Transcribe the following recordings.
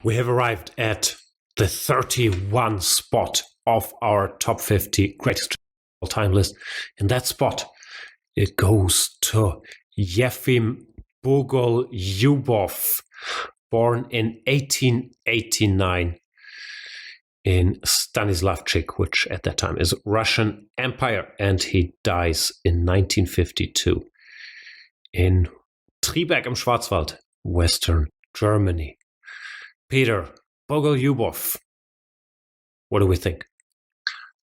We have arrived at the 31 spot of our top 50 greatest all-time list. In that spot, it goes to Efim Bogoljubov, born in 1889 in Stanislavchik, which at that time is Russian Empire, and he dies in 1952 in Triberg im Schwarzwald, Western Germany. Peter, Bogoljubov, what do we think?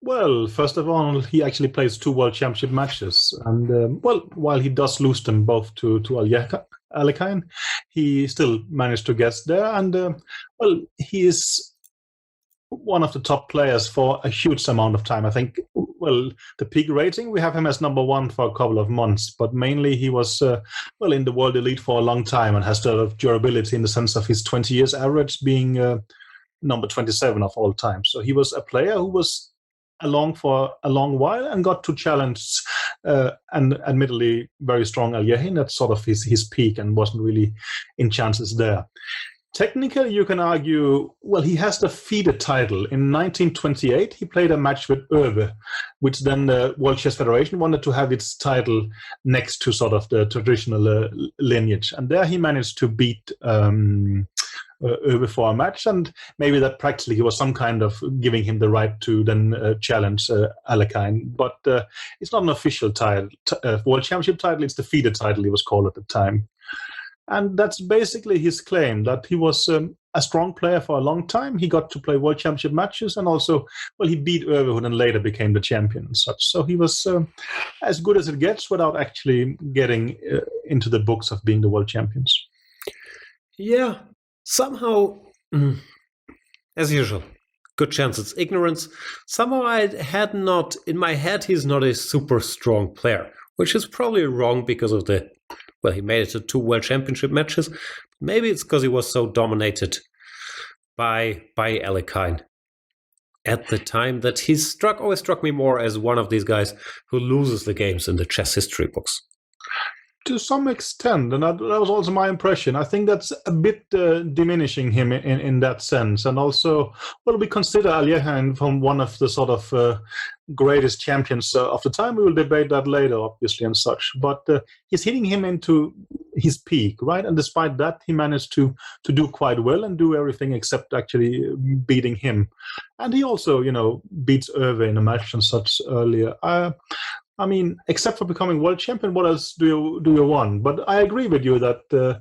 Well, first of all, he actually plays 2 World Championship matches. And, while he does lose them both to Alekhine, he still managed to get there. And, he is one of the top players for a huge amount of time. I think, the peak rating, we have him as number 1 for a couple of months. But mainly he was, in the world elite for a long time and has the durability in the sense of his 20 years average being number 27 of all time. So he was a player who was along for a long while and got to challenge and admittedly very strong Alyehin at sort of his peak and wasn't really in chances there. Technically, you can argue, he has the FIDE title. In 1928, he played a match with Oewe, which then the World Chess Federation wanted to have its title next to sort of the traditional lineage. And there he managed to beat Oewe for a match, and maybe that practically was some kind of giving him the right to then challenge Alekhine. But it's not an official title, World Championship title. It's the FIDE title, he was called at the time. And that's basically his claim, that he was a strong player for a long time. He got to play World Championship matches, and also, he beat Oewe, who then later became the champion and such. So he was as good as it gets without actually getting into the books of being the world champions. Yeah, somehow, as usual, good chance it's ignorance. Somehow I had not, in my head, he's not a super strong player, which is probably wrong because of he made it to 2 World Championship matches. Maybe it's because he was so dominated by Alekhine at the time that he always struck me more as one of these guys who loses the games in the chess history books. To some extent, and that was also my impression. I think that's a bit diminishing him in that sense. And also, we consider Alyehin from one of the sort of greatest champions of the time. We will debate that later, obviously, and such. But he's hitting him into his peak, right? And despite that, he managed to do quite well and do everything except actually beating him. And he also, beats Oewe in a match and such earlier. I mean, except for becoming world champion, what else do you want? But I agree with you that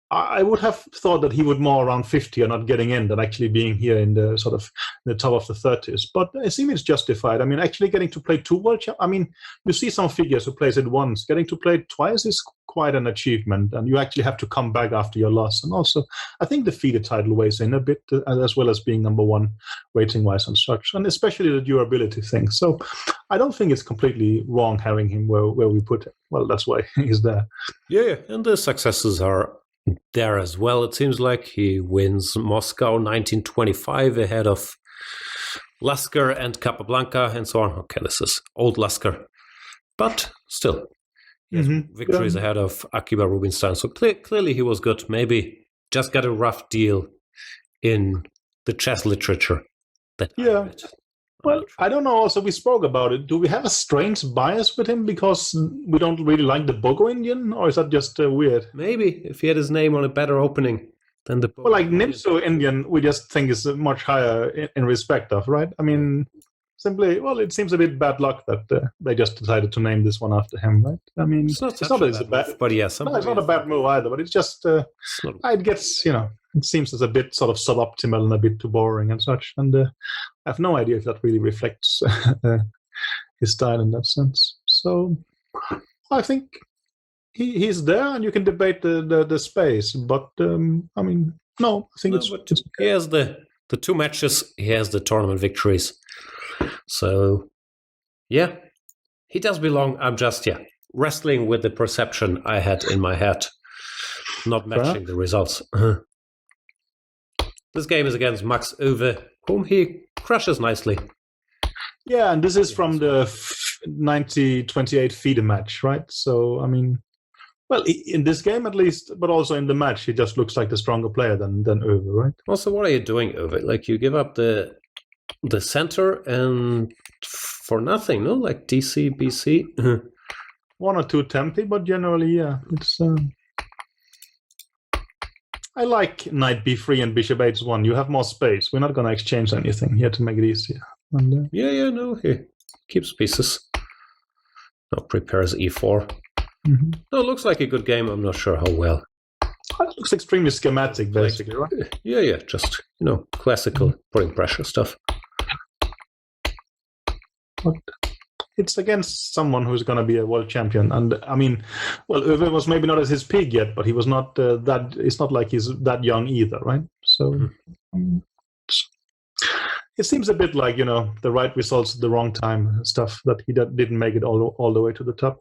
I would have thought that he would more around 50 or not getting in than actually being here in the sort of the top of the 30s. But I think it's justified. I mean, actually getting to play 2 world champions. I mean, you see some figures who plays it once. Getting to play it twice is quite an achievement, and you actually have to come back after your loss. And also, I think the FIDE title weighs in a bit, as well as being number 1 rating-wise and such, and especially the durability thing. So I don't think it's completely wrong having him where we put him. Well, that's why he's there. Yeah, and the successes are there as well. It seems like he wins Moscow 1925 ahead of Lasker and Capablanca and so on. Okay, this is old Lasker, but still, he has victories ahead of Akiba Rubinstein. So clearly he was good. Maybe just got a rough deal in the chess literature. Well, I don't know. Also, we spoke about it. Do we have a strange bias with him because we don't really like the Bogo Indian, or is that just weird? Maybe if he had his name on a better opening than the Bogo. Well, like Nimzo Indian, we just think is much higher in respect of, right? I mean, simply, it seems a bit bad luck that they just decided to name this one after him, right? I mean, it's not a bad move, but yes, no, it's not a bad move either. But it's just, it gets, it seems as a bit sort of suboptimal and a bit too boring and such. And I have no idea if that really reflects his style in that sense. So I think he's there, and you can debate the space. But I mean, no, I think it's okay. He has the 2 matches. He has the tournament victories. So yeah, he does belong. I'm just wrestling with the perception I had in my head, not matching the results. This game is against Max Oewe, whom he crushes nicely. Yeah, and this is from the 1928 FIDE match, right? So, I mean, Well, in this game at least, but also in the match, he just looks like the stronger player than Ove, right? Also, what are you doing, Ove? Like, you give up the center and for nothing, no? Like DC, BC. One or two tempi, but generally, yeah, it's. I like knight b3 and bishop h1. You have more space. We're not going to exchange anything here to make it easier. And, yeah, no, he keeps pieces. Now prepares e4. Mm-hmm. No, it looks like a good game. I'm not sure how well. It looks extremely schematic, basically, right? Yeah, just, classical putting pressure stuff. But it's against someone who's going to be a world champion. And, I mean, well, Ove was maybe not at his peak yet, but he was not it's not like he's that young either, right? So it seems a bit like, the right results at the wrong time stuff, that he didn't make it all the way to the top.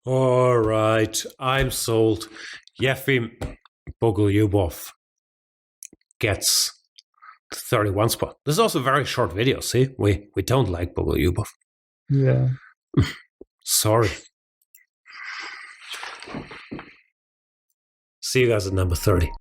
All right, I'm sold. Efim Bogoljubov gets the 31 spot. This is also a very short video, see? We don't like Bogoljubov. Yeah. Sorry. See you guys at number 30.